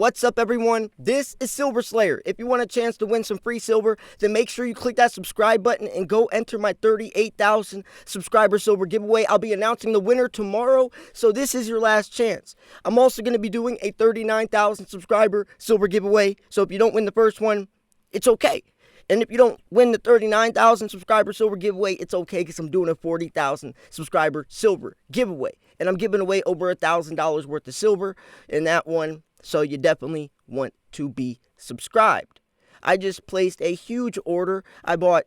What's up, everyone? This is Silver Slayer. If you want a chance to win some free silver, then make sure you click that subscribe button and go enter my 38,000 subscriber silver giveaway. I'll be announcing the winner tomorrow, so this is your last chance. I'm also going to be doing a 39,000 subscriber silver giveaway, so if you don't win the first one, it's okay. And if you don't win the 39,000 subscriber silver giveaway, it's okay because I'm doing a 40,000 subscriber silver giveaway. And I'm giving away over $1,000 worth of silver in that one. So you definitely want to be subscribed. I just placed a huge order. I bought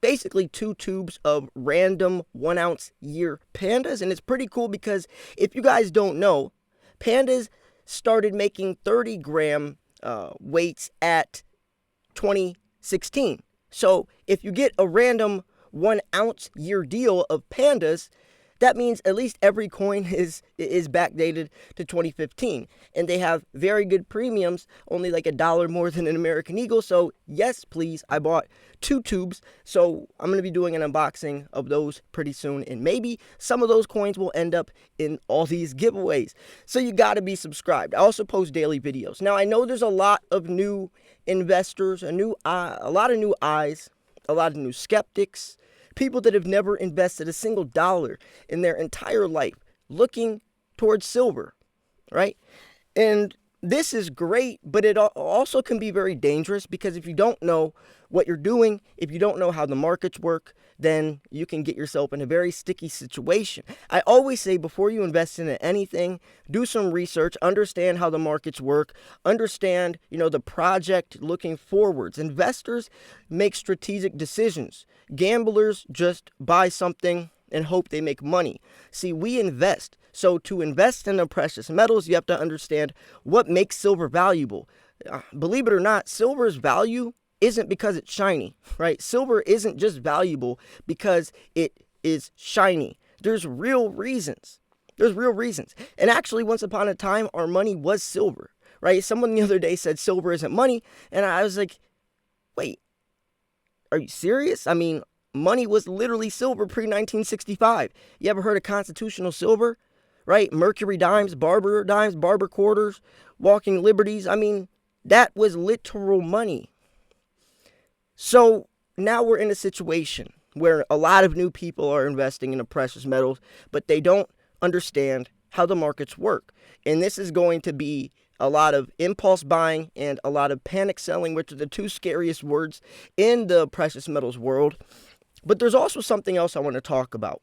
basically 2 tubes of random 1 ounce year Pandas. And it's pretty cool because if you guys don't know, Pandas started making 30 gram weights at 2016. So if you get a random 1 ounce year deal of Pandas, that means at least every coin is backdated to 2015. And they have very good premiums, only like $1 more than an American Eagle. So yes, please, I bought 2 tubes. So I'm going to be doing an unboxing of those pretty soon. And maybe some of those coins will end up in all these giveaways. So you got to be subscribed. I also post daily videos. Now, I know there's a lot of new investors, a lot of new eyes, a lot of new skeptics, people that have never invested a single dollar in their entire life looking towards silver, right? And this is great, but it also can be very dangerous because if you don't know what you're doing, if you don't know how the markets work, then you can get yourself in a very sticky situation. I always say before you invest in anything, do some research, understand how the markets work, understand, the project looking forwards. Investors make strategic decisions. Gamblers just buy something and hope they make money. See, we invest. So to invest in the precious metals, you have to understand what makes silver valuable. Believe it or not, silver's value isn't because it's shiny, right? Silver isn't just valuable because it is shiny. There's real reasons. And actually, once upon a time, our money was silver, right? Someone the other day said silver isn't money. And I was like, wait, are you serious? I mean, money was literally silver pre-1965. You ever heard of constitutional silver, right? Mercury dimes, barber quarters, walking liberties. I mean, that was literal money. So now we're in a situation where a lot of new people are investing in the precious metals, but they don't understand how the markets work. And this is going to be a lot of impulse buying and a lot of panic selling, which are the 2 scariest words in the precious metals world. But there's also something else I want to talk about.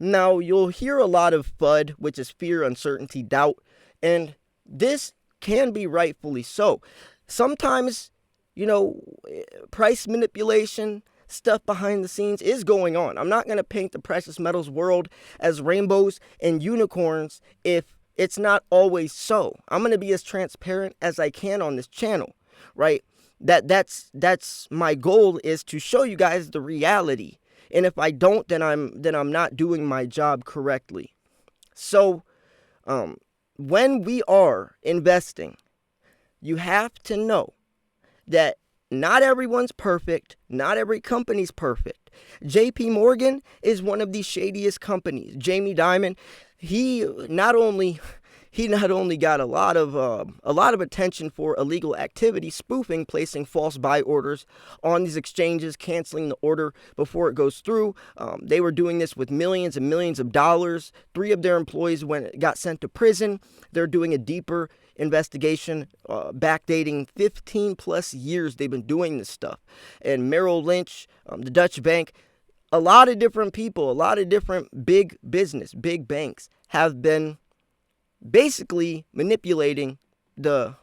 Now, you'll hear a lot of FUD, which is fear, uncertainty, doubt, and this can be rightfully so. Sometimes, price manipulation, stuff behind the scenes is going on. I'm not going to paint the precious metals world as rainbows and unicorns if it's not always so. I'm going to be as transparent as I can on this channel, right? That's my goal, is to show you guys the reality. And if I don't, then I'm not doing my job correctly. So, when we are investing, you have to know that not everyone's perfect. Not every company's perfect. JP Morgan is one of the shadiest companies. Jamie Dimon, he not only got a lot of attention for illegal activity, spoofing, placing false buy orders on these exchanges, canceling the order before it goes through. They were doing this with millions and millions of dollars. 3 of their employees got sent to prison. They're doing a deeper investigation, backdating 15 plus years they've been doing this stuff. And Merrill Lynch, the Dutch bank, a lot of different people, a lot of different big business, big banks have been basically manipulating the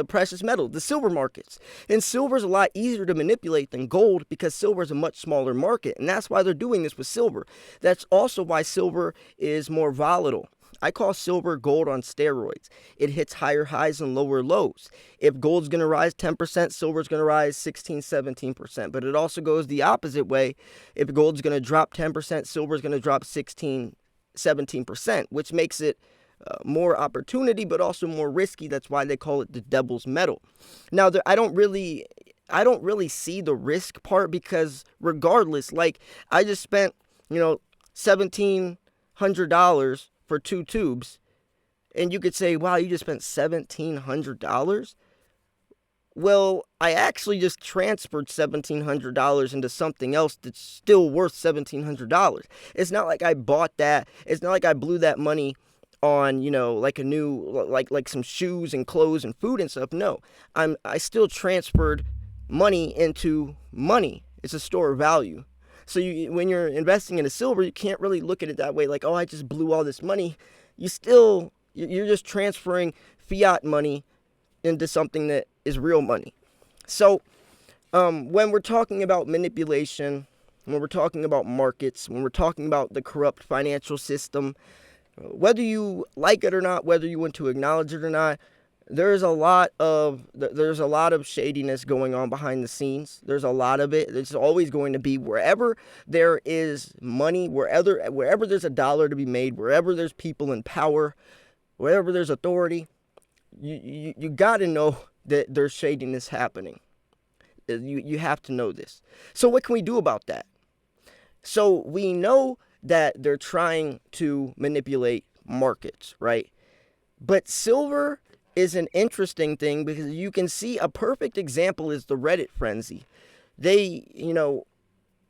precious metal, the silver markets. And silver is a lot easier to manipulate than gold because silver is a much smaller market. And that's why they're doing this with silver. That's also why silver is more volatile. I call silver gold on steroids. It hits higher highs and lower lows. If gold's going to rise 10%, silver's going to rise 16, 17%. But it also goes the opposite way. If gold's going to drop 10%, silver's going to drop 16, 17%, which makes it more opportunity, but also more risky. That's why they call it the devil's metal. Now, I don't really see the risk part because regardless, like I just spent, $1,700 for 2 tubes, And you could say, wow, you just spent $1,700. Well, I actually just transferred $1,700 into something else that's still worth $1,700. It's not like I bought that. It's not like I blew that money on, like a new, like some shoes and clothes and food and stuff. No, I still transferred money into money. It's a store of value. So when you're investing in a silver, you can't really look at it that way. Like, oh, I just blew all this money. You're just transferring fiat money into something that is real money. So when we're talking about manipulation, when we're talking about markets, when we're talking about the corrupt financial system, whether you like it or not, whether you want to acknowledge it or not, there's a lot of shadiness going on behind the scenes. There's a lot of it. There's always going to be. Wherever there is money, wherever there's a dollar to be made, wherever there's people in power, wherever there's authority, you got to know that there's shadiness happening. You have to know this. So what can we do about that? So we know that they're trying to manipulate markets, right? But silver is an interesting thing because you can see a perfect example is the Reddit frenzy.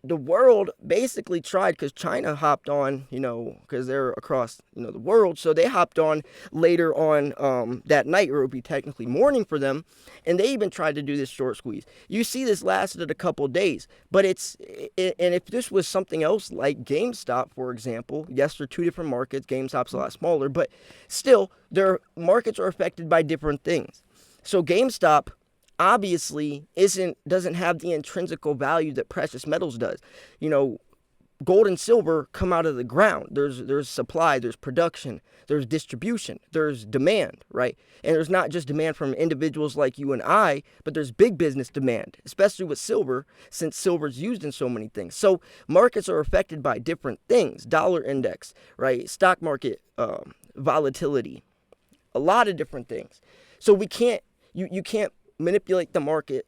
The world basically tried, because China hopped on, because they're across, the world. So they hopped on later on that night, or it would be technically morning for them. And they even tried to do this short squeeze. You see this lasted a couple days. But and if this was something else like GameStop, for example, yes, they're two different markets. GameStop's a lot smaller. But still, their markets are affected by different things. So GameStop obviously doesn't have the intrinsic value that precious metals does. Gold and silver come out of the ground. There's supply, there's production, there's distribution, there's demand, right? And there's not just demand from individuals like you and I, but there's big business demand, especially with silver, since silver is used in so many things. So markets are affected by different things: dollar index, right? Stock market volatility, a lot of different things. So you can't manipulate the market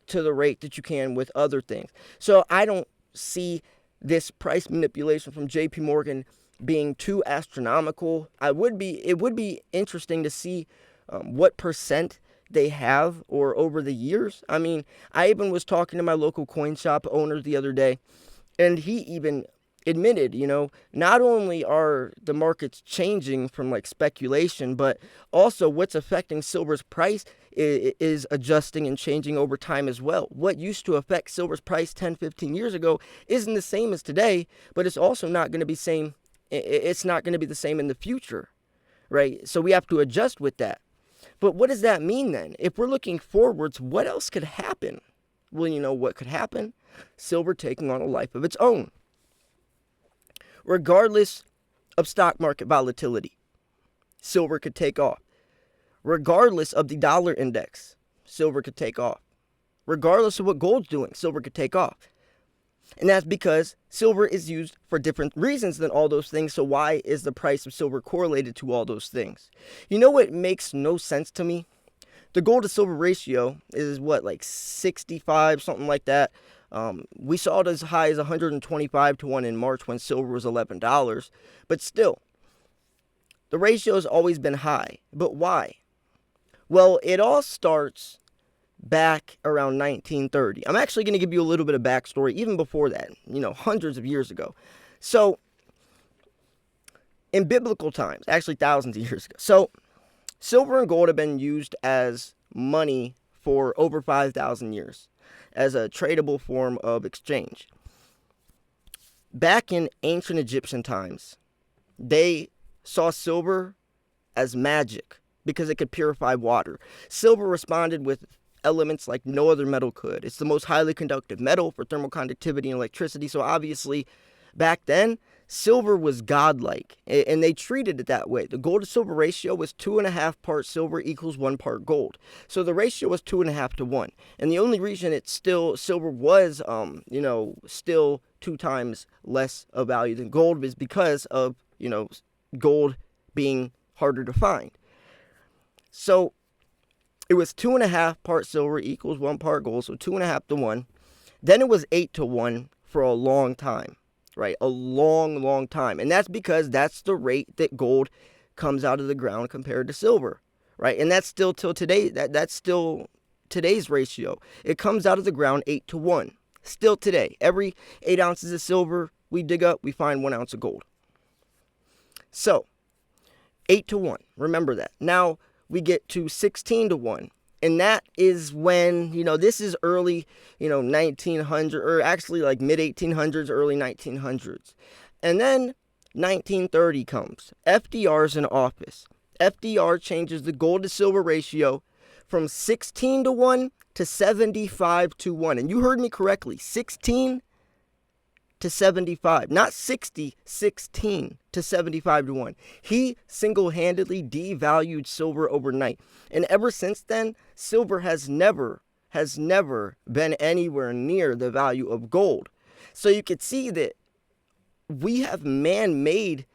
to the rate that you can with other things. So I don't see this price manipulation from JP Morgan being too astronomical. It would be interesting to see what percent they have or over the years. I mean, I even was talking to my local coin shop owner the other day, and he even admitted, not only are the markets changing from like speculation, but also what's affecting silver's price is adjusting and changing over time as well. What used to affect silver's price 10, 15 years ago isn't the same as today, but it's also not going to be it's not going to be the same in the future, right? So we have to adjust with that. But what does that mean then? If we're looking forwards, what else could happen? Well, what could happen? Silver taking on a life of its own. Regardless of stock market volatility, silver could take off. Regardless of the dollar index, silver could take off. Regardless of what gold's doing, silver could take off. And that's because silver is used for different reasons than all those things. So why is the price of silver correlated to all those things? You know what makes no sense to me? The gold to silver ratio is like 65, something like that. We saw it as high as 125 to 1 in March when silver was $11. But still, the ratio has always been high. But why? Well, it all starts back around 1930. I'm actually going to give you a little bit of backstory even before that, hundreds of years ago. So, in biblical times, actually thousands of years ago. So, silver and gold have been used as money for over 5,000 years as a tradable form of exchange. Back in ancient Egyptian times, they saw silver as magic because it could purify water. Silver responded with elements like no other metal could. It's the most highly conductive metal for thermal conductivity and electricity. So obviously, back then, silver was godlike, and they treated it that way. The gold to silver ratio was 2.5 parts silver equals 1 part gold. So the ratio was 2.5 to 1. And the only reason silver was, still 2 times less of value than gold is because of, gold being harder to find. So it was 2.5 parts silver equals 1 part gold, so 2.5 to 1. Then it was 8 to 1 for a long time, right? A long, long time. And that's because that's the rate that gold comes out of the ground compared to silver, right? And that's still till today, that's still today's ratio. It comes out of the ground 8-to-1. Still today, every 8 ounces of silver we dig up, we find 1 ounce of gold. So 8-to-1, remember that. Now we get to 16-to-1. And that is when, this is early, 1900, or actually like mid-1800s, early 1900s. And then 1930 comes. FDR's in office. FDR changes the gold to silver ratio from 16-to-1 to 75-to-1. And you heard me correctly, 16 to 75, not 60, 16 to 75-to-1. He single-handedly devalued silver overnight. And ever since then, silver has never been anywhere near the value of gold. So you could see that we have man-made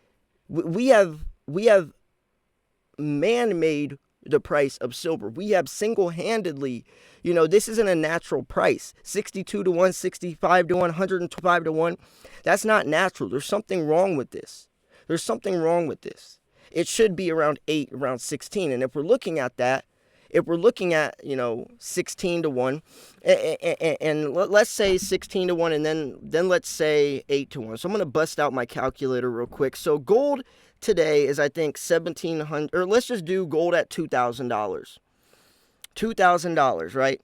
the price of silver. We have single-handedly, this isn't a natural price. 62-to-1, 65-to-1, 125-to-1. That's not natural. There's something wrong with this. It should be around 8, around 16. And if we're looking at that, 16-to-1, and let's say 16-to-1, and then let's say 8-to-1. So I'm going to bust out my calculator real quick. So gold today is, I think, $1,700, or let's just do gold at $2,000. $2,000, right?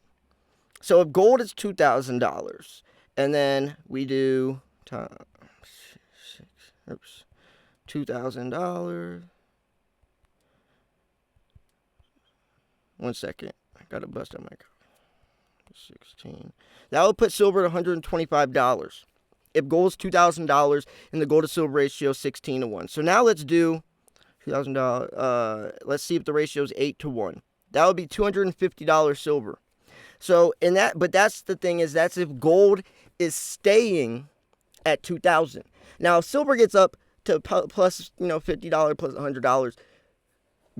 So if gold is $2,000, and then we do $2,000. One second. I got to bust out my 16. That would put silver at $125. If gold is $2,000 and the gold to silver ratio is 16-to-1. So now let's do $2,000. Let's see if the ratio is 8-to-1. That would be $250 silver. So but that's the thing, is that's if gold is staying at $2,000. Now if silver gets up to plus $50 plus $100,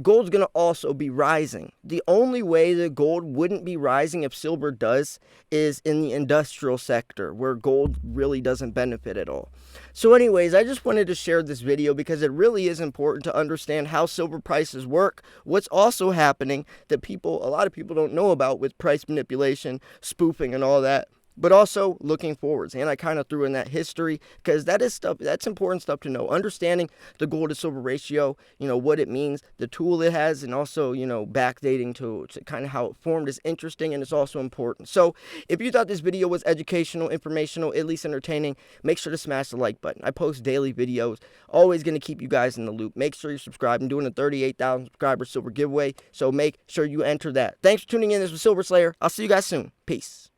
gold's going to also be rising. The only way that gold wouldn't be rising if silver does is in the industrial sector, where gold really doesn't benefit at all. So anyways, I just wanted to share this video because it really is important to understand how silver prices work. What's also happening that a lot of people don't know about with price manipulation, spoofing, and all that. But also looking forwards. And I kind of threw in that history because that's important stuff to know. Understanding the gold to silver ratio, what it means, the tool it has, and also, backdating to kind of how it formed is interesting, and it's also important. So if you thought this video was educational, informational, at least entertaining, make sure to smash the like button. I post daily videos, always going to keep you guys in the loop. Make sure you subscribe. I'm doing a 38,000 subscriber silver giveaway, so make sure you enter that. Thanks for tuning in. This was Silver Slayer. I'll see you guys soon. Peace.